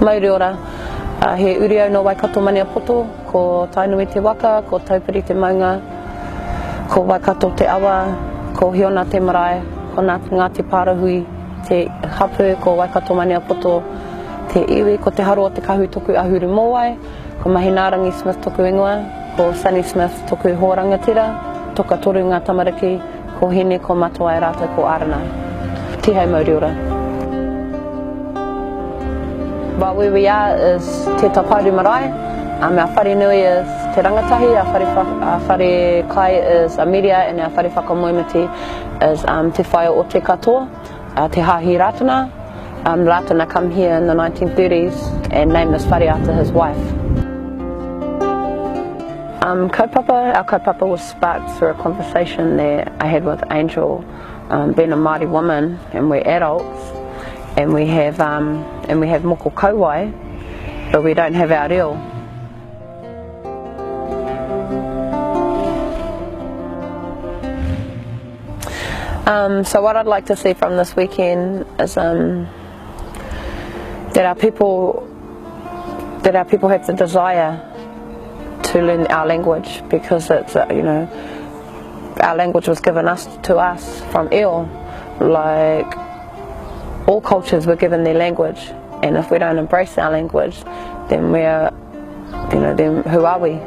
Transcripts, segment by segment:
Mauri ora, he uriau no Waikato mania poto, ko tainui te waka, ko taupiri te maunga, ko Waikato te awa, ko Hiona te marae, ko ngā te parahui, te hapu, ko Waikato mania poto, te iwi, ko te haro o te kahu toku ahuru mōwai, ko Mahinarangi Smith toku ingoa, ko Sunny Smith toku hōrangatira, toka toru ngā tamariki, ko hine, ko matua e rātou, ko arana. Tihau Mauri ora. But where we are is Te Taparu Marae. Our whare nui is Te Rangatahi, our whare kai is a media, and our whare whakamoemiti is Te Whaia o Te Katoa, Te Hahi Ratana. Ratana come here in the 1930s and named this whare after his wife. Our kaupapa was sparked through a conversation that I had with Angel, being a Maori woman, and we're adults. And we have Moko Kauae, but we don't have our reo. So what I'd like to see from this weekend is that our people have the desire to learn our language, because it's our language was given to us from eo, like. All cultures were given their language, and if we don't embrace our language, then then who are we?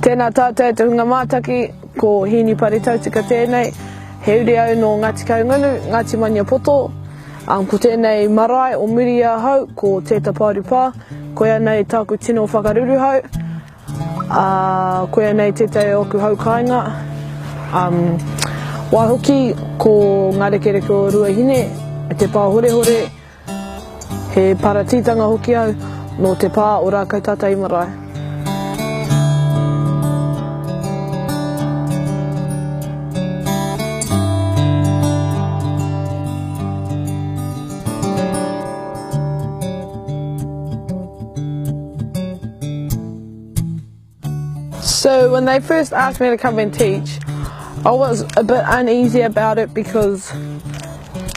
Tēnā tātou te hunga mātaki, ko hini pare tautika tēnei. he uri au no Ngāti Kaungunu, Ngāti Mania Poto, ko tēnei marae o Miria hau, ko Tēta Pārupā, koia nei tāku tino whakaruru hau, koia nei tētai oku hau kāinga, wāhoki ko ngā rekereke o Ruahine, e te pā hore hore, he paratītanga hoki au, no te pā o rākau tātai marae. So when they first asked me to come and teach, I was a bit uneasy about it because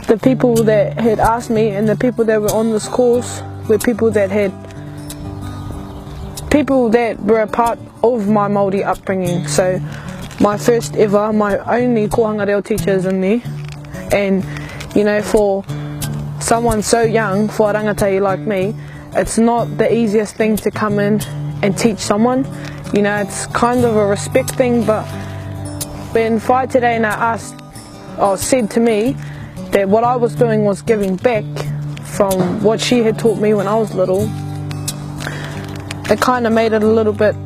the people that had asked me and the people that were on this course were people that were a part of my Māori upbringing. So my first ever, my only kohanga reo teachers in there, and you know, for someone so young, for a rangatahi like me, it's not the easiest thing to come in and teach someone. You know, it's kind of a respect thing, but when Whai Today said to me that what I was doing was giving back from what she had taught me when I was little, it kind of made it a little bit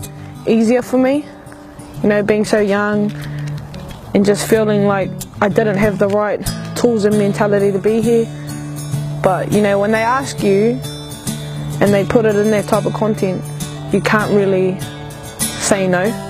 easier for me, you know, being so young and just feeling like I didn't have the right tools and mentality to be here. But you know, when they ask you and they put it in that type of content, you can't really say no.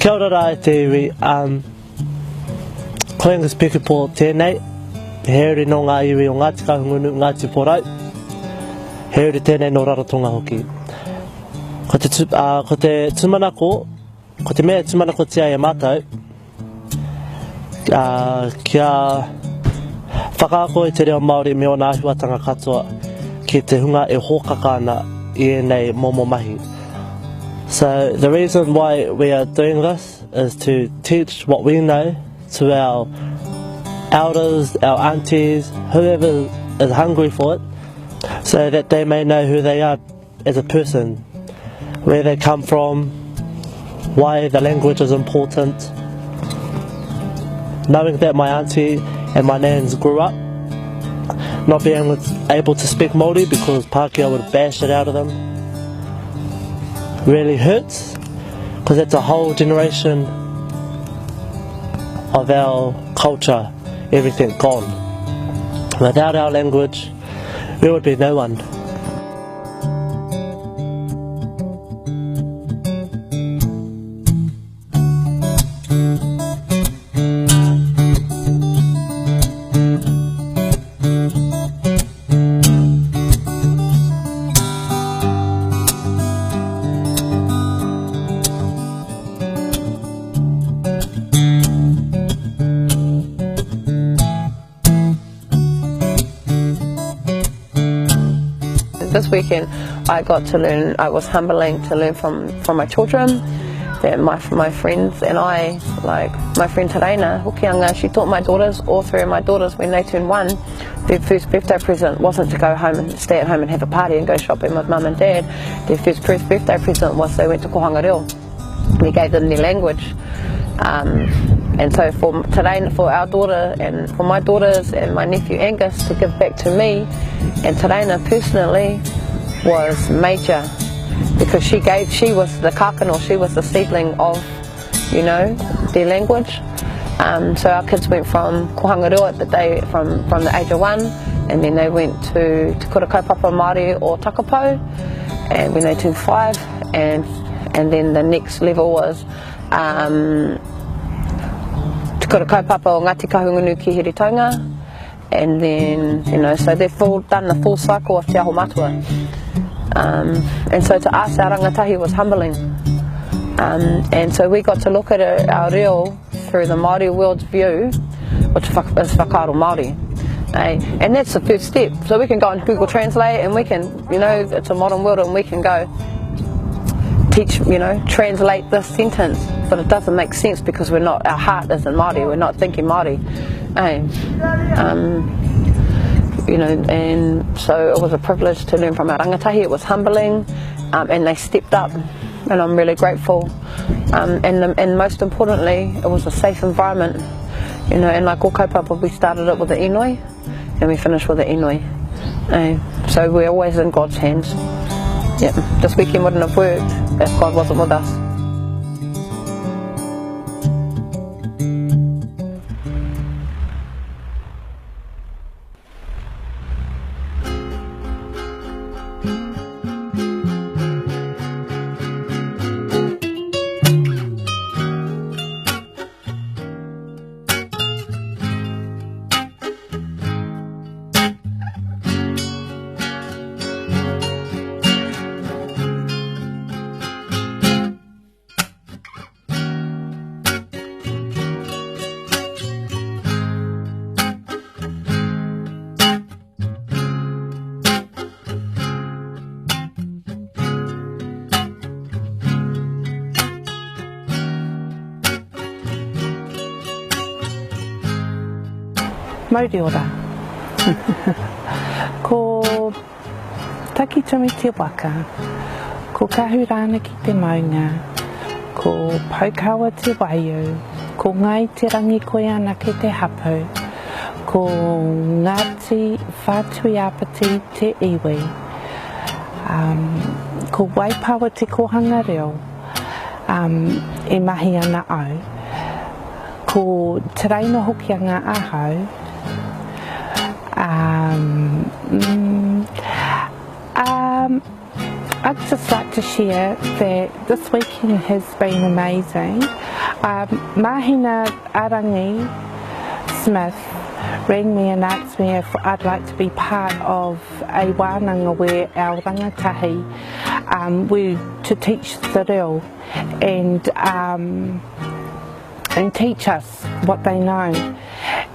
Kia ora rā e te iwi, koenga speaker po tēnei, he uri no ngā iwi o Ngāti Kahungunu, Ngāti Porau, he uri tēnei no Rarotonga hoki. Ko te tumanako, ko te mea tumanako tia e mātou, kia whakaako i te reo Māori me ona āhuatanga katoa ki te hunga e hōkaka ana I ēnei momo mahi. So the reason why we are doing this is to teach what we know to our elders, our aunties, whoever is hungry for it, so that they may know who they are as a person, where they come from, why the language is important. Knowing that my auntie and my nans grew up not being able to speak Māori because Pākehā would bash it out of them really hurts, because that's a whole generation of our culture, everything gone. Without our language, we would be no one. This weekend I got to learn, I was humbling to learn from my children, that my friends and I, like my friend Taraina, Hokianga, she taught my daughters, all three of my daughters, when they turned 1, their first birthday present wasn't to go home and stay at home and have a party and go shopping with mum and dad. Their first birthday present was they went to Kohanga Reo. We gave them their language. And so for today, for our daughter and for my daughters and my nephew Angus to give back to me and Taraina personally was major, because she was the kākano, she was the seedling of, you know, their language. So our kids went from Kohanga Reo at the day, from the age of 1, and then they went to Te Kura Kaupapa Māori or Takapau, and when they turned 5, and then the next level was Te Kura Kaupapa o Ngāti Kahungunu ki Hiritonga, and then, you know, so they've done the full cycle of Te Aho Matua. And so to us, our rangatahi was humbling, And so we got to look at our reo through the Maori world's view, which is whakaaro Maori. And that's the first step. So we can go on Google Translate and we can, you know, it's a modern world, and we can go teach, you know, translate this sentence, but it doesn't make sense because we're not, our heart isn't Māori, we're not thinking Māori. You know, and so it was a privilege to learn from our rangatahi. It was humbling, and they stepped up, and I'm really grateful. And most importantly, it was a safe environment, you know, and like o kaupapa, we started it with the inoi, and we finished with the inoi. So we're always in God's hands. Yeah, this weekend wouldn't have worked if God wasn't with us. Mauri ora. Ko takitumi te waka, ko kahurana ki te maunga, ko paukawa te waiu, ko ngai te rangi koe ana ke te hapu, ko ngāti whātui apati te iwi, ko waipawa te kohanga reo, e mahi ana au, ko te reino hoki a ngā ahau, I'd just like to share that this weekend has been amazing. Mahina Arangi Smith rang me and asked me if I'd like to be part of a wānanga where our rangatahi were to teach the reo and teach us what they know.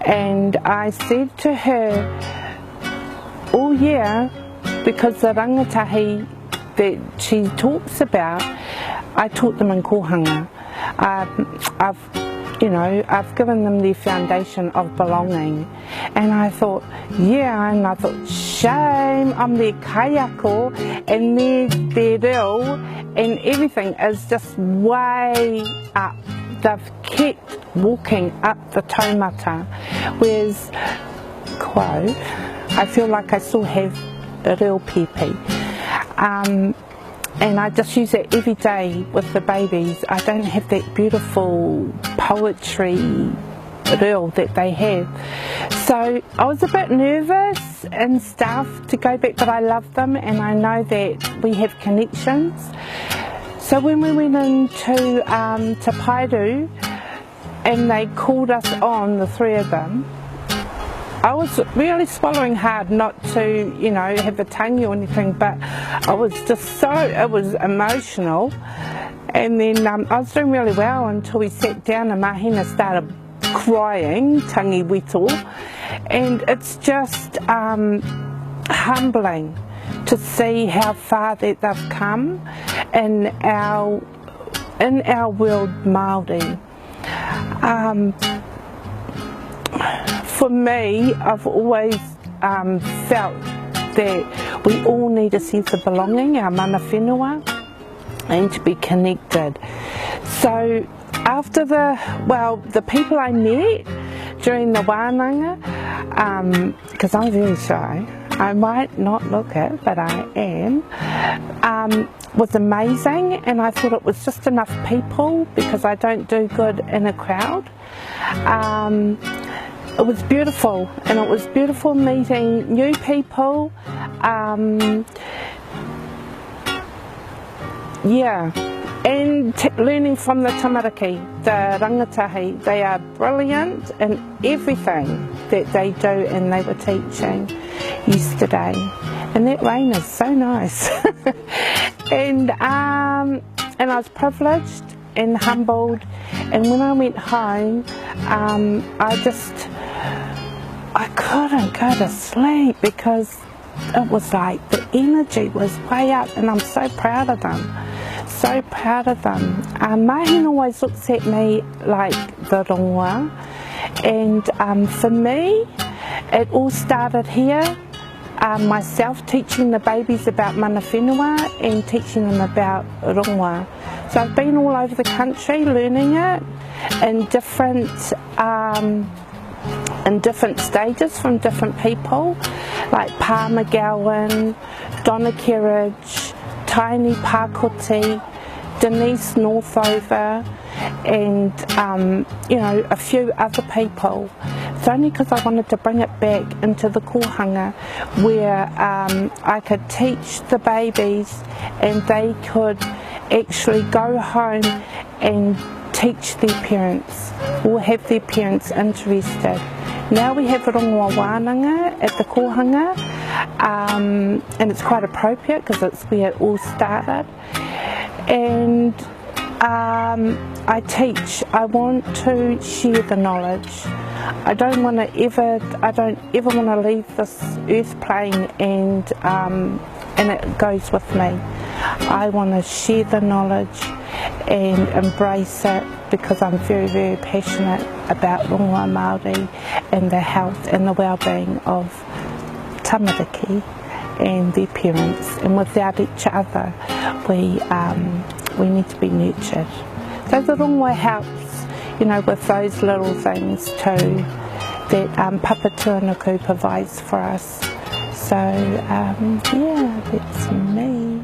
And I said to her, oh yeah, because the rangatahi that she talks about, I taught them in kohanga. I've given them the foundation of belonging. And I thought, yeah, and I thought, shame, I'm their kaiako and their reo and everything is just way up. They've kept walking up the taumata, whereas quo, I feel like I still have a real pepe. And I just use it every day with the babies. I don't have that beautiful poetry reo that they have. So I was a bit nervous and stuff to go back, but I love them and I know that we have connections. So when we went into Te Pairu and they called us on, the three of them, I was really swallowing hard not to, you know, have a tangi or anything, but I was just so, it was emotional. And then I was doing really well until we sat down and Mahina started crying, tangi wito, and it's just humbling to see how far that they've come in our world Māori. For me, I've always felt that we all need a sense of belonging, our mana whenua, and to be connected. So after the people I met during the wānanga, because I'm very shy, I might not look it, but I am, was amazing, and I thought it was just enough people because I don't do good in a crowd. It was beautiful, and it was beautiful meeting new people. Yeah, and learning from the tamariki, the rangatahi. They are brilliant in everything that they do, and they were teaching yesterday. And that rain is so nice. And I was privileged and humbled, and when I went home, I couldn't go to sleep because it was like the energy was way up, and I'm so proud of them. So proud of them. Mahine always looks at me like the rongoa, and for me it all started here, myself teaching the babies about mana whenua and teaching them about rongoa. So I've been all over the country learning it in different stages from different people, like Pa McGowan, Donna Kerridge, Tiny Pakoti, Denise Northover, and you know, a few other people. It's only because I wanted to bring it back into the kohanga where I could teach the babies and they could actually go home and teach their parents or have their parents interested. Now we have rongoa wānanga at the kohanga, and it's quite appropriate because it's where it all started. And I teach. I want to share the knowledge. I don't ever want to leave this earth plane and it goes with me. I want to share the knowledge and embrace it because I'm very, very passionate about rongoa Māori and the health and the well-being of tamariki and their parents, and without each other we need to be nurtured. So the rongoa helps, you know, with those little things too that Papa Tuanuku provides for us. So yeah, that's me.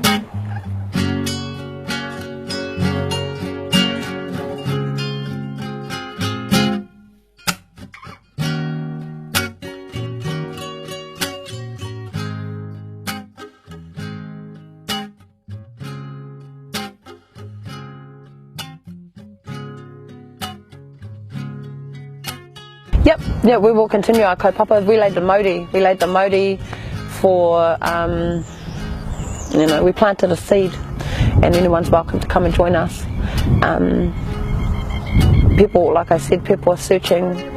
Yep, we will continue our kaupapa. We laid the mauri for, you know, we planted a seed and anyone's welcome to come and join us. People, like I said, people are searching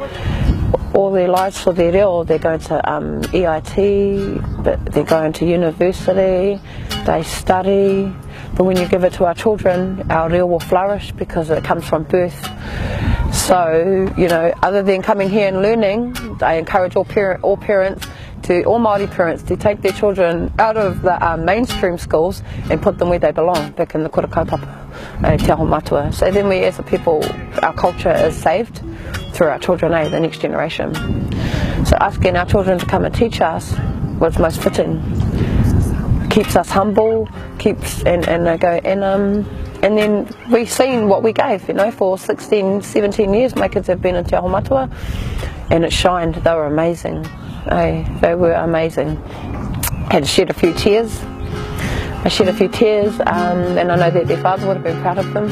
all their lives for their reo. They're going to EIT, but they're going to university, they study, but when you give it to our children, our reo will flourish because it comes from birth. So, you know, other than coming here and learning, I encourage all Māori parents to take their children out of the mainstream schools and put them where they belong, back in the kura kaupapa, te aho matua. So then we as a people, our culture is saved through our children, the next generation. So asking our children to come and teach us was most fitting. Keeps us humble, and then we've seen what we gave, you know, for 16, 17 years my kids have been in te aho matua, and it shined. They were amazing. They were amazing. Had to shed a few tears. I shed a few tears, and I know that their father would have been proud of them.